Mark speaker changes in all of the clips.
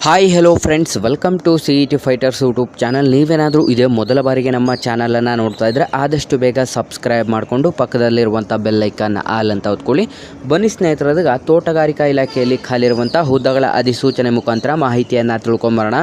Speaker 1: Hi hello friends, welcome to CET Fighters YouTube channel. ನೀವೇನಾದರೂ ಇದೇ ಮೊದಲ ಬಾರಿಗೆ ನಮ್ಮ ಚಾನಲನ್ನು ನೋಡ್ತಾ ಇದ್ದರೆ ಆದಷ್ಟು ಬೇಗ ಸಬ್ಸ್ಕ್ರೈಬ್ ಮಾಡಿಕೊಂಡು ಪಕ್ಕದಲ್ಲಿರುವಂಥ ಬೆಲ್ ಐಕಾನ್ ಆಲ್ ಅಂತ ಹೊತ್ಕೊಳ್ಳಿ. ಬನ್ನಿ ಸ್ನೇಹಿತರದಾಗ ತೋಟಗಾರಿಕಾ ಇಲಾಖೆಯಲ್ಲಿ ಖಾಲಿರುವಂಥ ಹುದ್ದೆಗಳ ಅಧಿಸೂಚನೆ ಮುಖಾಂತರ ಮಾಹಿತಿಯನ್ನು ತಿಳ್ಕೊಂಬರೋಣ.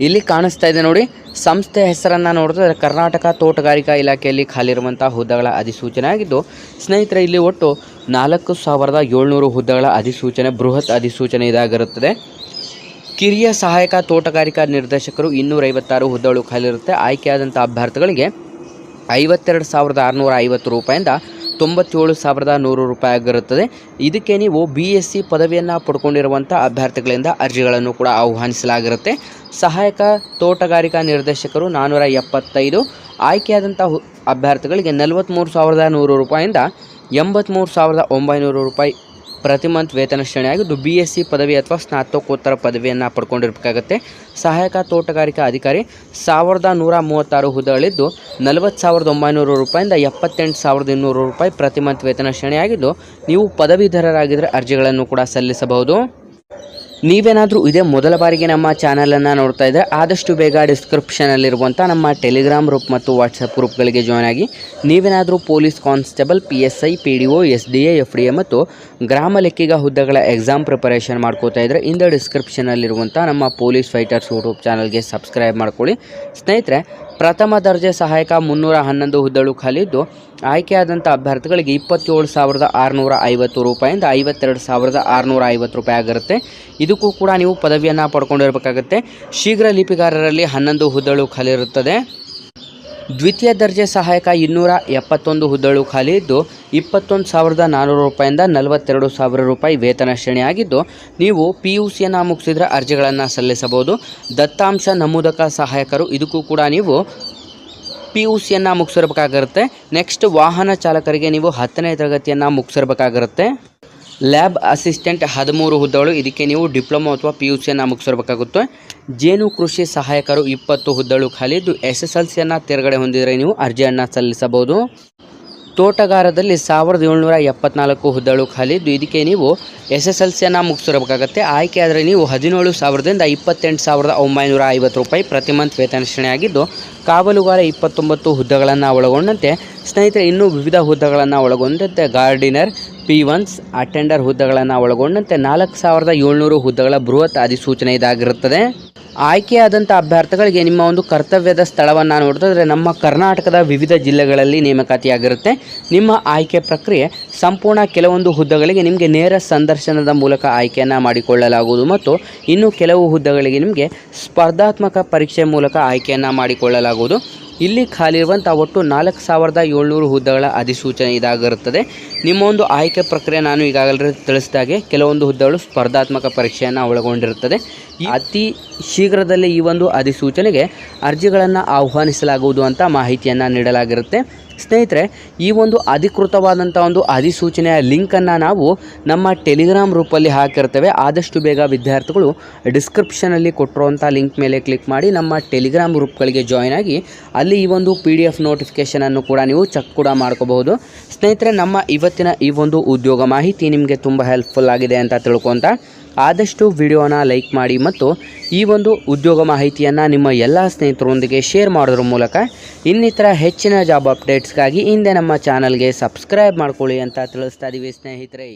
Speaker 1: ಇಲ್ಲಿ ಕಾಣಿಸ್ತಾ ಇದೆ ನೋಡಿ, ಸಂಸ್ಥೆ ಹೆಸರನ್ನು ನೋಡಿದ್ರೆ ಕರ್ನಾಟಕ ತೋಟಗಾರಿಕಾ ಇಲಾಖೆಯಲ್ಲಿ ಖಾಲಿರುವಂಥ ಹುದ್ದೆಗಳ ಅಧಿಸೂಚನೆ ಆಗಿದ್ದು, ಸ್ನೇಹಿತರೆ ಇಲ್ಲಿ ಒಟ್ಟು 4700 ಹುದ್ದೆಗಳ ಅಧಿಸೂಚನೆ, ಬೃಹತ್ ಅಧಿಸೂಚನೆ ಇದಾಗಿರುತ್ತದೆ. ಕಿರಿಯ ಸಹಾಯಕ ತೋಟಗಾರಿಕಾ ನಿರ್ದೇಶಕರು 256 ಹುದ್ದೆಗಳು ಖಾಲಿರುತ್ತೆ. ಆಯ್ಕೆಯಾದಂಥ ಅಭ್ಯರ್ಥಿಗಳಿಗೆ 52,650 ರೂಪಾಯಿಂದ 97,100 ರೂಪಾಯಿ ಆಗಿರುತ್ತದೆ. ಇದಕ್ಕೆ ನೀವು BSc ಪದವಿಯನ್ನು ಪಡ್ಕೊಂಡಿರುವಂಥ ಅಭ್ಯರ್ಥಿಗಳಿಂದ ಅರ್ಜಿಗಳನ್ನು ಕೂಡ ಆಹ್ವಾನಿಸಲಾಗಿರುತ್ತೆ. ಸಹಾಯಕ ತೋಟಗಾರಿಕಾ ನಿರ್ದೇಶಕರು 475, ಆಯ್ಕೆಯಾದಂಥ ಅಭ್ಯರ್ಥಿಗಳಿಗೆ 43,100 ರೂಪಾಯಿಂದ 83,900 ರೂಪಾಯಿ ಪ್ರತಿ ಮಂತ್ ವೇತನ ಶ್ರೇಣಿಯಾಗಿದ್ದು BSc ಪದವಿ ಅಥವಾ ಸ್ನಾತಕೋತ್ತರ ಪದವಿಯನ್ನು ಪಡ್ಕೊಂಡಿರಬೇಕಾಗುತ್ತೆ. ಸಹಾಯಕ ತೋಟಗಾರಿಕಾ ಅಧಿಕಾರಿ 1,136 ಹುದ್ದೆಗಳಿದ್ದು 40,900 ರೂಪಾಯಿಂದ 78,200 ರೂಪಾಯಿ ಪ್ರತಿ ಮಂತ್ ವೇತನ ಶ್ರೇಣಿಯಾಗಿದ್ದು, ನೀವು ಪದವೀಧರರಾಗಿದ್ದರೆ ಅರ್ಜಿಗಳನ್ನು ಕೂಡ ಸಲ್ಲಿಸಬಹುದು. ನೀವೇನಾದರೂ ಇದೇ ಮೊದಲ ಬಾರಿಗೆ ನಮ್ಮ ಚಾನಲನ್ನು ನೋಡ್ತಾ ಇದ್ದರೆ ಆದಷ್ಟು ಬೇಗ ಡಿಸ್ಕ್ರಿಪ್ಷನಲ್ಲಿರುವಂಥ ನಮ್ಮ ಟೆಲಿಗ್ರಾಮ್ ಗ್ರೂಪ್ ಮತ್ತು ವಾಟ್ಸಪ್ ಗ್ರೂಪ್ಗಳಿಗೆ ಜಾಯ್ನ್ ಆಗಿ. ನೀವೇನಾದರೂ police constable, PSI, PDO, SDA, FDA ಮತ್ತು ಗ್ರಾಮ ಲೆಕ್ಕಿಗ ಹುದ್ದೆಗಳ ಎಕ್ಸಾಮ್ ಪ್ರಿಪರೇಷನ್ ಮಾಡ್ಕೋತಾ ಇದ್ದರೆ ಇಂದ ಡಿಸ್ಕ್ರಿಪ್ಷನಲ್ಲಿರುವಂಥ ನಮ್ಮ ಪೊಲೀಸ್ ಫೈಟರ್ಸ್ ಯೂಟ್ಯೂಬ್ ಚಾನಲ್ಗೆ ಸಬ್ಸ್ಕ್ರೈಬ್ ಮಾಡ್ಕೊಳ್ಳಿ. ಸ್ನೇಹಿತರೆ, ಪ್ರಥಮ ದರ್ಜೆ ಸಹಾಯಕ 311 ಹುದ್ದೆಗಳು ಖಾಲಿದ್ದು, ಆಯ್ಕೆಯಾದಂಥ ಅಭ್ಯರ್ಥಿಗಳಿಗೆ 27,650 ರೂಪಾಯಿಂದ 52,650 ರೂಪಾಯಿ ಆಗಿರುತ್ತೆ. ಇದಕ್ಕೂ ಕೂಡ ನೀವು ಪದವಿಯನ್ನು ಪಡ್ಕೊಂಡಿರಬೇಕಾಗುತ್ತೆ. ಶೀಘ್ರ ಲಿಪಿಗಾರರಲ್ಲಿ 11 ಹುದ್ದೆಗಳು ಖಾಲಿ ಇರುತ್ತದೆ. ದ್ವಿತೀಯ ದರ್ಜೆ ಸಹಾಯಕ 271 ಹುದ್ದೆಗಳು ಖಾಲಿ ಇದ್ದು 21,400 ರೂಪಾಯಿಂದ 42,000 ರೂಪಾಯಿ ವೇತನ ಶ್ರೇಣಿಯಾಗಿದ್ದು, ನೀವು PUCಯನ್ನು ಮುಗಿಸಿದ್ರೆ ಅರ್ಜಿಗಳನ್ನು ಸಲ್ಲಿಸಬಹುದು. ದತ್ತಾಂಶ ನಮೂದಕ ಸಹಾಯಕರು, ಇದಕ್ಕೂ ಕೂಡ ನೀವು PUCಯನ್ನು ಮುಗಿಸಿರಬೇಕಾಗಿರುತ್ತೆ. ನೆಕ್ಸ್ಟ್, ವಾಹನ ಚಾಲಕರಿಗೆ ನೀವು 10ನೇ ತರಗತಿಯನ್ನು ಮುಗಿಸಿರಬೇಕಾಗಿರುತ್ತೆ. ಲ್ಯಾಬ್ ಅಸಿಸ್ಟೆಂಟ್ 13 ಹುದ್ದೆಗಳು, ಇದಕ್ಕೆ ನೀವು ಡಿಪ್ಲೊಮಾ ಅಥವಾ PUCಯನ್ನು ಮುಗಿಸಿರಬೇಕಾಗುತ್ತೆ. ಜೇನು ಕೃಷಿ ಸಹಾಯಕರು 20 ಹುದ್ದೆಗಳು ಖಾಲಿದ್ದು SSLCಯನ್ನು ತೇರ್ಗಡೆ ಹೊಂದಿದರೆ ನೀವು ಅರ್ಜಿಯನ್ನು ಸಲ್ಲಿಸಬಹುದು. ತೋಟಗಾರದಲ್ಲಿ 1,774 ಹುದ್ದೆಗಳು ಖಾಲಿದ್ದು, ಇದಕ್ಕೆ ನೀವು SSLCಯನ್ನು ಮುಗಿಸಿರಬೇಕಾಗತ್ತೆ. ಆಯ್ಕೆ ಆದರೆ ನೀವು 17,000ದಿಂದ 28,950 ರೂಪಾಯಿ ಪ್ರತಿ ಮಂತ್ ವೇತನ ಶ್ರೇಣಿಯಾಗಿದ್ದು, ಕಾವಲುಗಾರ 29 ಹುದ್ದೆಗಳನ್ನು ಒಳಗೊಂಡಂತೆ ಸ್ನೇಹಿತರೆ ಇನ್ನೂ ವಿವಿಧ ಹುದ್ದೆಗಳನ್ನು ಒಳಗೊಂಡಂತೆ ಗಾರ್ಡಿನರ್, P1s, ಅಟೆಂಡರ್ ಹುದ್ದೆಗಳನ್ನು ಒಳಗೊಂಡಂತೆ 4,700 ಹುದ್ದೆಗಳ ಬೃಹತ್ ಅಧಿಸೂಚನೆ ಇದಾಗಿರುತ್ತದೆ. ಆಯ್ಕೆಯಾದಂಥ ಅಭ್ಯರ್ಥಿಗಳಿಗೆ ನಿಮ್ಮ ಒಂದು ಕರ್ತವ್ಯದ ಸ್ಥಳವನ್ನು ನೋಡಿದ್ರೆ ನಮ್ಮ ಕರ್ನಾಟಕದ ವಿವಿಧ ಜಿಲ್ಲೆಗಳಲ್ಲಿ ನೇಮಕಾತಿಯಾಗಿರುತ್ತೆ. ನಿಮ್ಮ ಆಯ್ಕೆ ಪ್ರಕ್ರಿಯೆ ಸಂಪೂರ್ಣ ಕೆಲವೊಂದು ಹುದ್ದೆಗಳಿಗೆ ನಿಮಗೆ ನೇರ ಸಂದರ್ಶನದ ಮೂಲಕ ಆಯ್ಕೆಯನ್ನು ಮಾಡಿಕೊಳ್ಳಲಾಗುವುದು ಮತ್ತು ಇನ್ನು ಕೆಲವು ಹುದ್ದೆಗಳಿಗೆ ನಿಮಗೆ ಸ್ಪರ್ಧಾತ್ಮಕ ಪರೀಕ್ಷೆ ಮೂಲಕ ಆಯ್ಕೆಯನ್ನು ಮಾಡಿಕೊಳ್ಳಲಾಗುವುದು. ಇಲ್ಲಿ ಖಾಲಿರುವಂಥ ಒಟ್ಟು 4,700 ಹುದ್ದೆಗಳ ಅಧಿಸೂಚನೆ ಇದಾಗಿರುತ್ತದೆ. ನಿಮ್ಮ ಒಂದು ಆಯ್ಕೆ ಪ್ರಕ್ರಿಯೆ ನಾನು ಈಗಾಗಲೇ ತಿಳಿಸಿದಾಗೆ ಕೆಲವೊಂದು ಹುದ್ದೆಗಳು ಸ್ಪರ್ಧಾತ್ಮಕ ಪರೀಕ್ಷೆಯನ್ನು ಒಳಗೊಂಡಿರುತ್ತದೆ. ಅತಿ ಶೀಘ್ರದಲ್ಲೇ ಈ ಒಂದು ಅಧಿಸೂಚನೆಗೆ ಅರ್ಜಿಗಳನ್ನು ಆಹ್ವಾನಿಸಲಾಗುವುದು ಅಂತ ಮಾಹಿತಿಯನ್ನು ನೀಡಲಾಗಿರುತ್ತೆ. ಸ್ನೇಹಿತರೆ, ಈ ಒಂದು ಅಧಿಕೃತವಾದಂಥ ಒಂದು ಅಧಿಸೂಚನೆಯ ಲಿಂಕನ್ನು ನಾವು ನಮ್ಮ ಟೆಲಿಗ್ರಾಮ್ ಗ್ರೂಪಲ್ಲಿ ಹಾಕಿರ್ತೇವೆ. ಆದಷ್ಟು ಬೇಗ ವಿದ್ಯಾರ್ಥಿಗಳು ಡಿಸ್ಕ್ರಿಪ್ಷನಲ್ಲಿ ಕೊಟ್ಟಿರುವಂಥ ಲಿಂಕ್ ಮೇಲೆ ಕ್ಲಿಕ್ ಮಾಡಿ ನಮ್ಮ ಟೆಲಿಗ್ರಾಮ್ ಗ್ರೂಪ್ಗಳಿಗೆ ಜಾಯ್ನ್ ಆಗಿ ಅಲ್ಲಿ ಈ ಒಂದು PDF ನೋಟಿಫಿಕೇಷನನ್ನು ಕೂಡ ನೀವು ಚೆಕ್ ಕೂಡ ಮಾಡ್ಕೋಬಹುದು. ಸ್ನೇಹಿತರೆ, ನಮ್ಮ ಇವತ್ತಿನ ಈ ಒಂದು ಉದ್ಯೋಗ ಮಾಹಿತಿ ನಿಮಗೆ ತುಂಬ ಹೆಲ್ಪ್ಫುಲ್ ಆಗಿದೆ ಅಂತ ತಿಳ್ಕೊತ ಆದಷ್ಟು ವಿಡಿಯೋನ ಲೈಕ್ ಮಾಡಿ ಮತ್ತು ಈ ಒಂದು ಉದ್ಯೋಗ ಮಾಹಿತಿಯನ್ನು ನಿಮ್ಮ ಎಲ್ಲ ಸ್ನೇಹಿತರೊಂದಿಗೆ ಶೇರ್ ಮಾಡೋದ್ರ ಮೂಲಕ ಇನ್ನಿತರ ಹೆಚ್ಚಿನ ಜಾಬ್ ಅಪ್ಡೇಟ್ಸ್ಗಾಗಿ ಹಿಂದೆ ನಮ್ಮ ಚಾನಲ್ಗೆ ಸಬ್ಸ್ಕ್ರೈಬ್ ಮಾಡ್ಕೊಳ್ಳಿ ಅಂತ ತಿಳಿಸ್ತಾ ಇದ್ದೀವಿ ಸ್ನೇಹಿತರೆ.